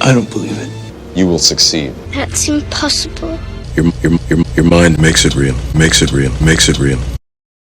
I don't believe it. You will succeed. That's impossible. Your mind makes it real. Makes it real. Makes it real.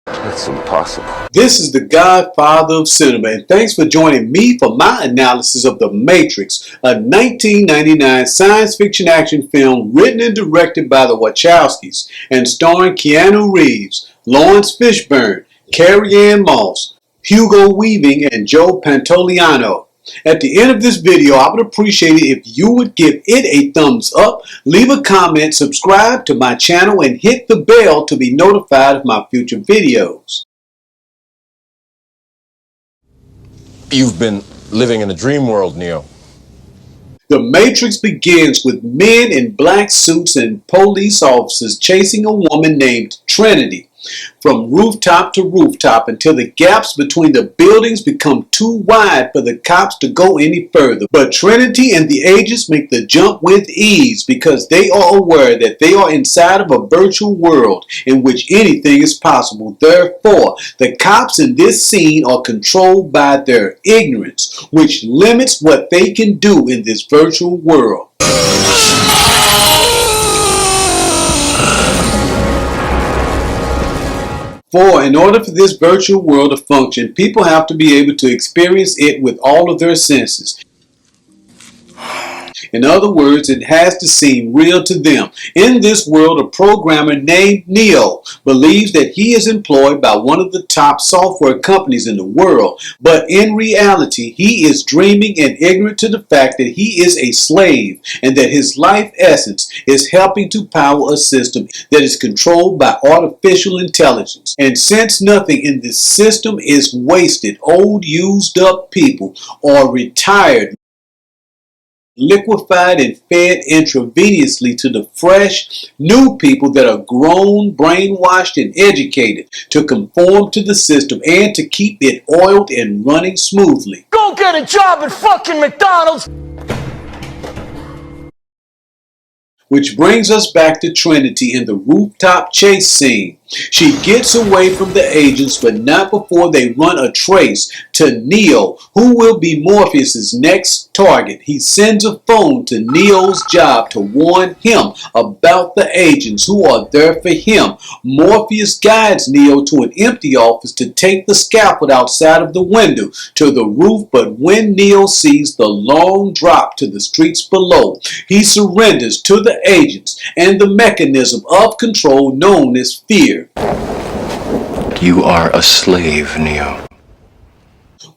That's impossible. This is the Godfather of cinema, and thanks for joining me for my analysis of The Matrix, a 1999 science fiction action film written and directed by the Wachowskis and starring Keanu Reeves, Lawrence Fishburne, Carrie-Anne Moss, Hugo Weaving, and Joe Pantoliano. At the end of this video, I would appreciate it if you would give it a thumbs up, leave a comment, subscribe to my channel, and hit the bell to be notified of my future videos. You've been living in a dream world, Neo. The Matrix begins with men in black suits and police officers chasing a woman named Trinity from rooftop to rooftop until the gaps between the buildings become too wide for the cops to go any further. But Trinity and the agents make the jump with ease because they are aware that they are inside of a virtual world in which anything is possible. Therefore, the cops in this scene are controlled by their ignorance, which limits what they can do in this virtual world. For in order for this virtual world to function, people have to be able to experience it with all of their senses. In other words, it has to seem real to them. In this world, a programmer named Neo believes that he is employed by one of the top software companies in the world, but in reality, he is dreaming and ignorant to the fact that he is a slave and that his life essence is helping to power a system that is controlled by artificial intelligence. And since nothing in this system is wasted, old, used up people are retired, liquefied and fed intravenously to the fresh, new people that are grown, brainwashed, and educated to conform to the system and to keep it oiled and running smoothly. Go get a job at fucking McDonald's! Which brings us back to Trinity in the rooftop chase scene. She gets away from the agents, but not before they run a trace to Neo, who will be Morpheus' next target. He sends a phone to Neo's job to warn him about the agents who are there for him. Morpheus guides Neo to an empty office to take the scaffold outside of the window to the roof, but when Neo sees the long drop to the streets below, he surrenders to the agents and the mechanism of control known as fear. You are a slave, Neo.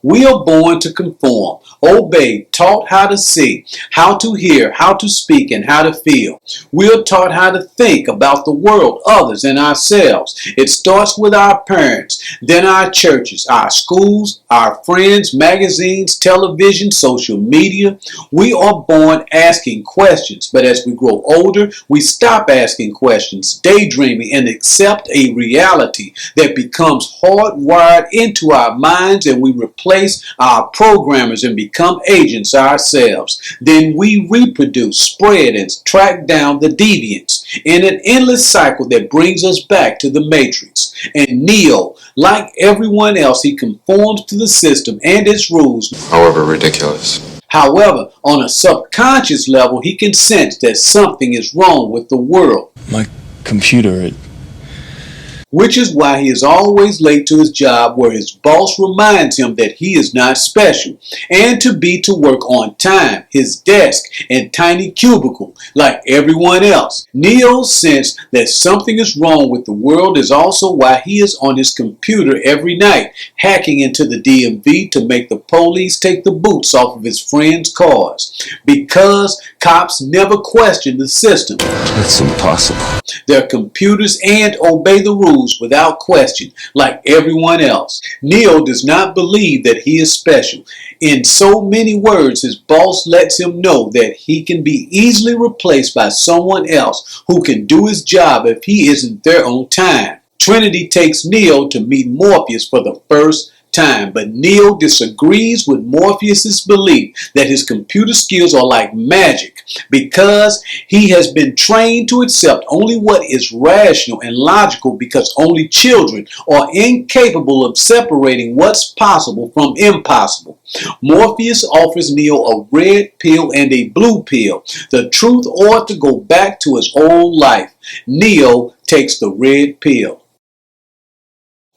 We are born to conform, obey, taught how to see, how to hear, how to speak, and how to feel. We are taught how to think about the world, others, and ourselves. It starts with our parents, then our churches, our schools, our friends, magazines, television, social media. We are born asking questions, but as we grow older, we stop asking questions, daydreaming, and accept a reality that becomes hardwired into our minds, and we replace our programmers and become agents ourselves. Then we reproduce, spread, and track down the deviants in an endless cycle that brings us back to the Matrix. And Neo, like everyone else, he conforms to the system and its rules, However ridiculous. However, on a subconscious level, he can sense that something is wrong with the world. My computer, Which is why he is always late to his job, where his boss reminds him that he is not special and to be to work on time, his desk and tiny cubicle like everyone else. Neo's sense that something is wrong with the world is also why he is on his computer every night, hacking into the DMV to make the police take the boots off of his friends' cars. Because cops never question the system. That's impossible. Their computers and obey the rules without question, like everyone else. Neo does not believe that he is special. In so many words, his boss lets him know that he can be easily replaced by someone else who can do his job if he isn't there on time. Trinity takes Neo to meet Morpheus for the first time, but Neo disagrees with Morpheus's belief that his computer skills are like magic because he has been trained to accept only what is rational and logical, because only children are incapable of separating what's possible from impossible. Morpheus offers Neo a red pill and a blue pill, the truth or to go back to his old life. Neo takes the red pill.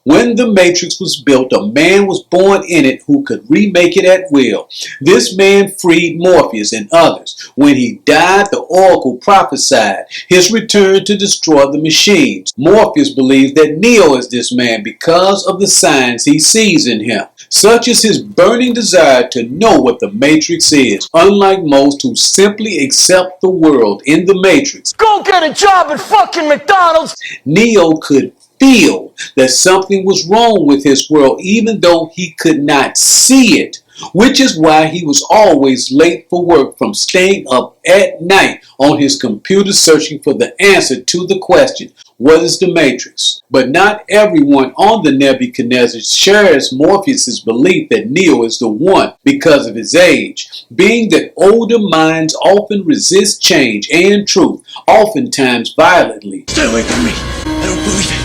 When the Matrix was built, a man was born in it who could remake it at will. This man freed Morpheus and others. When he died, the Oracle prophesied his return to destroy the machines. Morpheus believes that Neo is this man because of the signs he sees in him, such as his burning desire to know what the Matrix is. Unlike most who simply accept the world in the Matrix, Go get a job at fucking McDonald's! Neo could feel that something was wrong with his world, even though he could not see it, which is why he was always late for work from staying up at night on his computer searching for the answer to the question, what is the Matrix? But not everyone on the Nebuchadnezzar shares Morpheus's belief that Neo is the one because of his age, being that older minds often resist change and truth, oftentimes violently. Stay away from me. I don't believe it.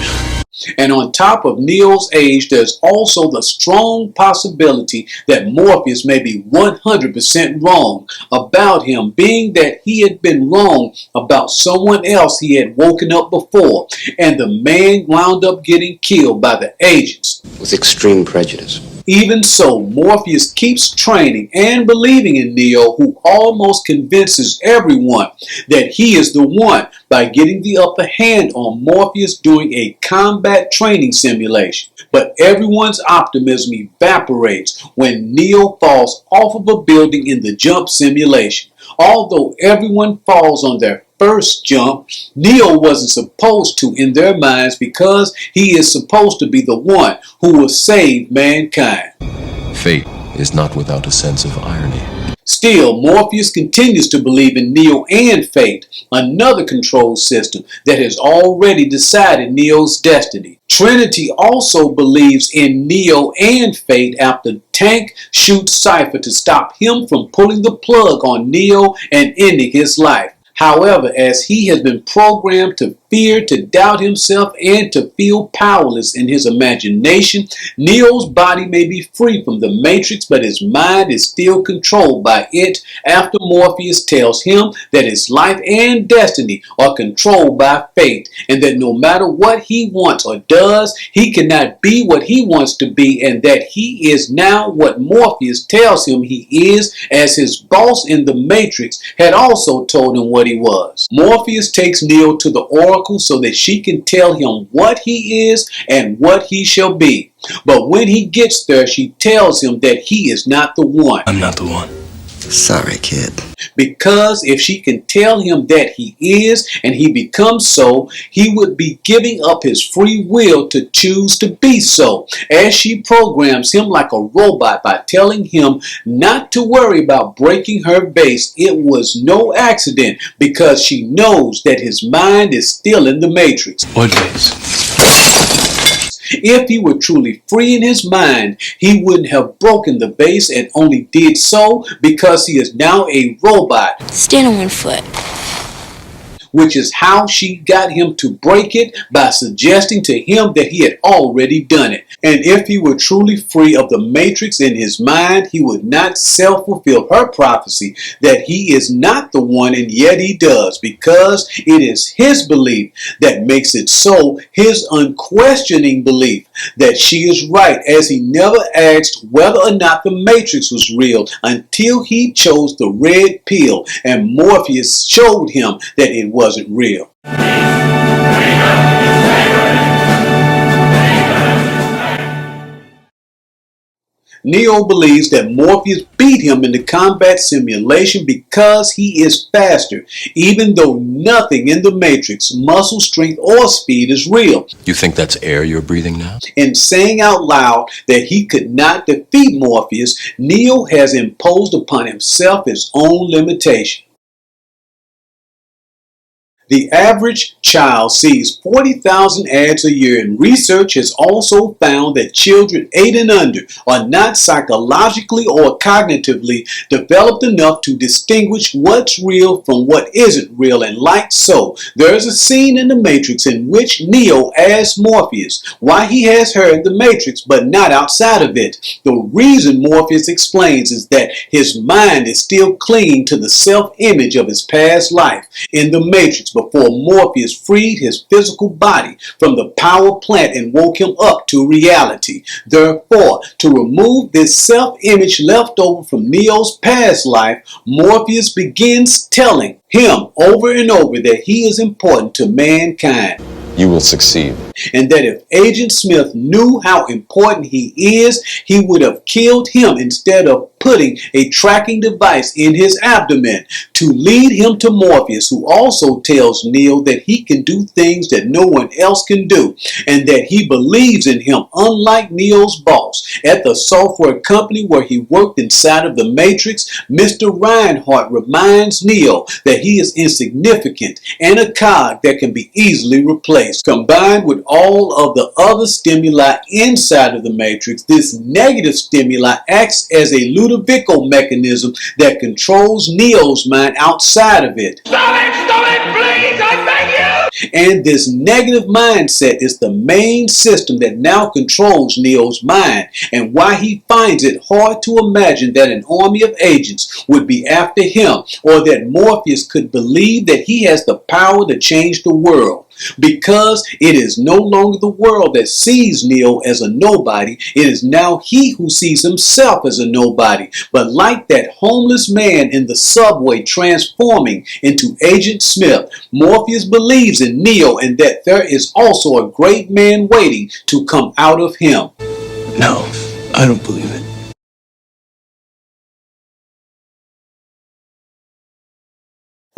And on top of Neo's age, there's also the strong possibility that Morpheus may be 100% wrong about him, being that he had been wrong about someone else he had woken up before, and the man wound up getting killed by the agents. With extreme prejudice. Even so, Morpheus keeps training and believing in Neo, who almost convinces everyone that he is the one by getting the upper hand on Morpheus during a combat training simulation. But everyone's optimism evaporates when Neo falls off of a building in the jump simulation. Although everyone falls on their first jump, Neo wasn't supposed to in their minds, because he is supposed to be the one who will save mankind. Fate is not without a sense of irony. Still, Morpheus continues to believe in Neo and Fate, another control system that has already decided Neo's destiny. Trinity also believes in Neo and Fate after Tank shoots Cypher to stop him from pulling the plug on Neo and ending his life. However, as he has been programmed to fear, to doubt himself, and to feel powerless in his imagination, Neo's body may be free from the Matrix, but his mind is still controlled by it after Morpheus tells him that his life and destiny are controlled by fate, and that no matter what he wants or does, he cannot be what he wants to be, and that he is now what Morpheus tells him he is, as his boss in the Matrix had also told him what he was. Morpheus takes Neo to the Oracle so that she can tell him what he is and what he shall be. But when he gets there, she tells him that he is not the one. I'm not the one. Sorry, kid. Because if she can tell him that he is, and he becomes so, he would be giving up his free will to choose to be so, as she programs him like a robot by telling him not to worry about breaking her base. It was no accident, because she knows that his mind is still in the Matrix. What base? If he were truly free in his mind, he wouldn't have broken the base, and only did so because he is now a robot. Stand on one foot. Which is how she got him to break it, by suggesting to him that he had already done it. And if he were truly free of the Matrix in his mind, he would not self-fulfill her prophecy that he is not the one, and yet he does, because it is his belief that makes it so, his unquestioning belief that she is right, as he never asked whether or not the Matrix was real until he chose the red pill, and Morpheus showed him that it wasn't real. Neo believes that Morpheus beat him in the combat simulation because he is faster, even though nothing in the Matrix, muscle strength or speed, is real. You think that's air you're breathing now? In saying out loud that he could not defeat Morpheus, Neo has imposed upon himself his own limitation. The average child sees 40,000 ads a year, and research has also found that children 8 and under are not psychologically or cognitively developed enough to distinguish what's real from what isn't real, and like so, there's a scene in The Matrix in which Neo asks Morpheus why he has heard the Matrix but not outside of it. The reason Morpheus explains is that his mind is still clinging to the self-image of his past life in the Matrix before Morpheus freed his physical body from the power plant and woke him up to reality. Therefore, to remove this self-image left over from Neo's past life, Morpheus begins telling him over and over that he is important to mankind. You will succeed. And that if Agent Smith knew how important he is, he would have killed him instead of putting a tracking device in his abdomen to lead him to Morpheus, who also tells Neo that he can do things that no one else can do, and that he believes in him, unlike Neo's boss. At the software company where he worked inside of the Matrix, Mr. Reinhardt reminds Neo that he is insignificant and a cog that can be easily replaced. Combined with all of the other stimuli inside of the Matrix, this negative stimuli acts as a Ludovico mechanism that controls Neo's mind outside of it. Stop it, please, I beg you! And this negative mindset is the main system that now controls Neo's mind, and why he finds it hard to imagine that an army of agents would be after him, or that Morpheus could believe that he has the power to change the world. Because it is no longer the world that sees Neo as a nobody, it is now he who sees himself as a nobody. But like that homeless man in the subway transforming into Agent Smith, Morpheus believes in Neo and that there is also a great man waiting to come out of him. No, I don't believe it.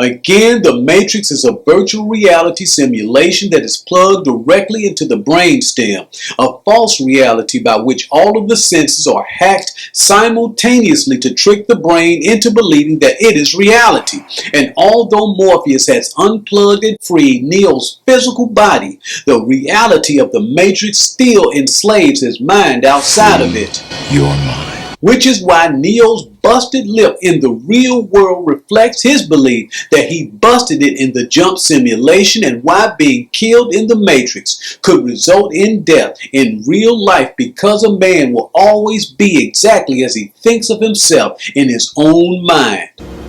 Again, the Matrix is a virtual reality simulation that is plugged directly into the brainstem, a false reality by which all of the senses are hacked simultaneously to trick the brain into believing that it is reality. And although Morpheus has unplugged and freed Neo's physical body, the reality of the Matrix still enslaves his mind outside of it. Your mind. Which is why Neo's busted lip in the real world reflects his belief that he busted it in the jump simulation, and why being killed in the Matrix could result in death in real life, because a man will always be exactly as he thinks of himself in his own mind.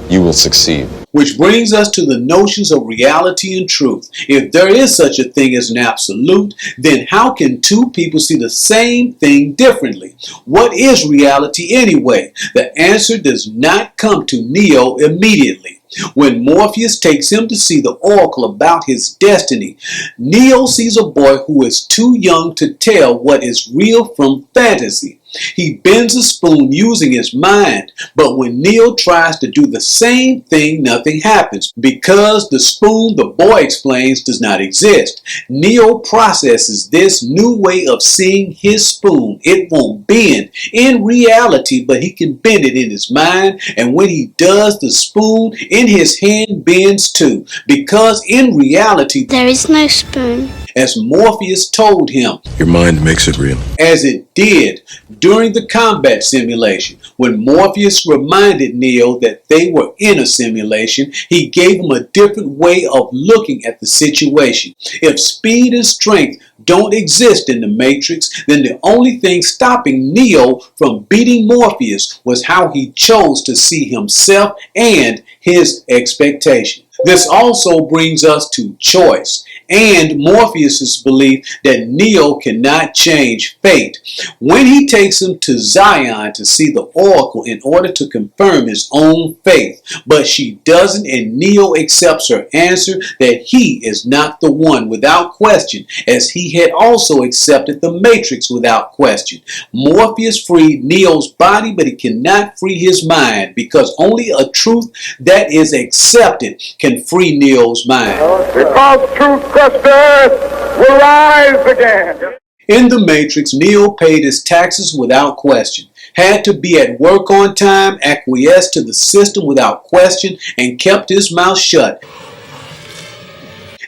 You will succeed. Which brings us to the notions of reality and truth. If there is such a thing as an absolute, then how can two people see the same thing differently? What is reality anyway? The answer does not come to Neo immediately. When Morpheus takes him to see the oracle about his destiny, Neo sees a boy who is too young to tell what is real from fantasy. He bends a spoon using his mind, but when Neo tries to do the same thing, nothing happens because the spoon, the boy explains, does not exist. Neo processes this new way of seeing his spoon. It won't bend in reality, but he can bend it in his mind, and when he does, the spoon in his hand bends too, because in reality There is no spoon. as Morpheus told him, Your mind makes it real. as it did during the combat simulation. When Morpheus reminded Neo that they were in a simulation, he gave him a different way of looking at the situation. If speed and strength don't exist in the Matrix, then the only thing stopping Neo from beating Morpheus was how he chose to see himself and his expectation. This also brings us to choice and Morpheus's belief that Neo cannot change fate. When he takes him to Zion to see the oracle in order to confirm his own faith, but she doesn't, and Neo accepts her answer that he is not the one without question, as he had also accepted the Matrix without question. Morpheus freed Neo's body, but he cannot free his mind, because only a truth that is accepted can free Neo's mind. Because truth crushed earth will rise again. In the Matrix, Neo paid his taxes without question, had to be at work on time, acquiesced to the system without question, and kept his mouth shut.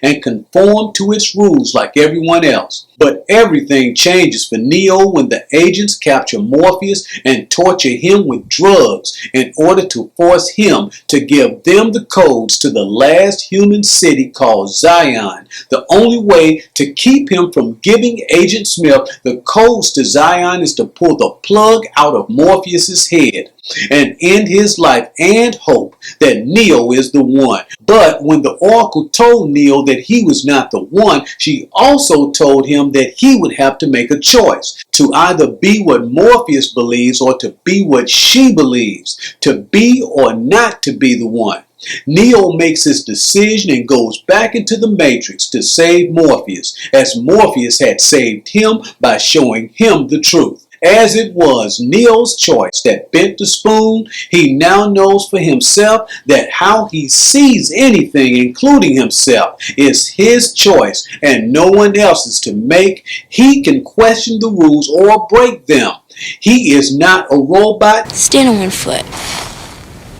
and conform to its rules like everyone else. But everything changes for Neo when the agents capture Morpheus and torture him with drugs in order to force him to give them the codes to the last human city called Zion. The only way to keep him from giving Agent Smith the codes to Zion is to pull the plug out of Morpheus's head and end his life and hope that Neo is the one. But when the Oracle told Neo that he was not the one, she also told him that he would have to make a choice to either be what Morpheus believes or to be what she believes, to be or not to be the one. Neo makes his decision and goes back into the Matrix to save Morpheus, as Morpheus had saved him by showing him the truth. As it was Neo's choice that bent the spoon, he now knows for himself that how he sees anything, including himself, is his choice and no one else's to make. He can question the rules or break them. He is not a robot. Stand on one foot.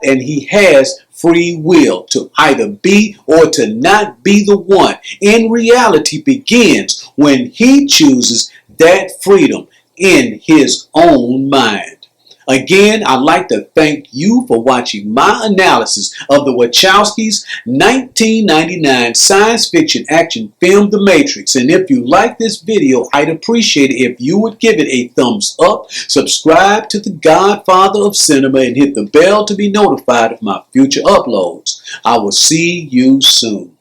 And he has free will to either be or to not be the one. In reality begins when he chooses that freedom in his own mind. Again, I'd like to thank you for watching my analysis of the Wachowskis' 1999 science fiction action film, The Matrix. And if you like this video, I'd appreciate it if you would give it a thumbs up, subscribe to the Godfather of Cinema, and hit the bell to be notified of my future uploads. I will see you soon.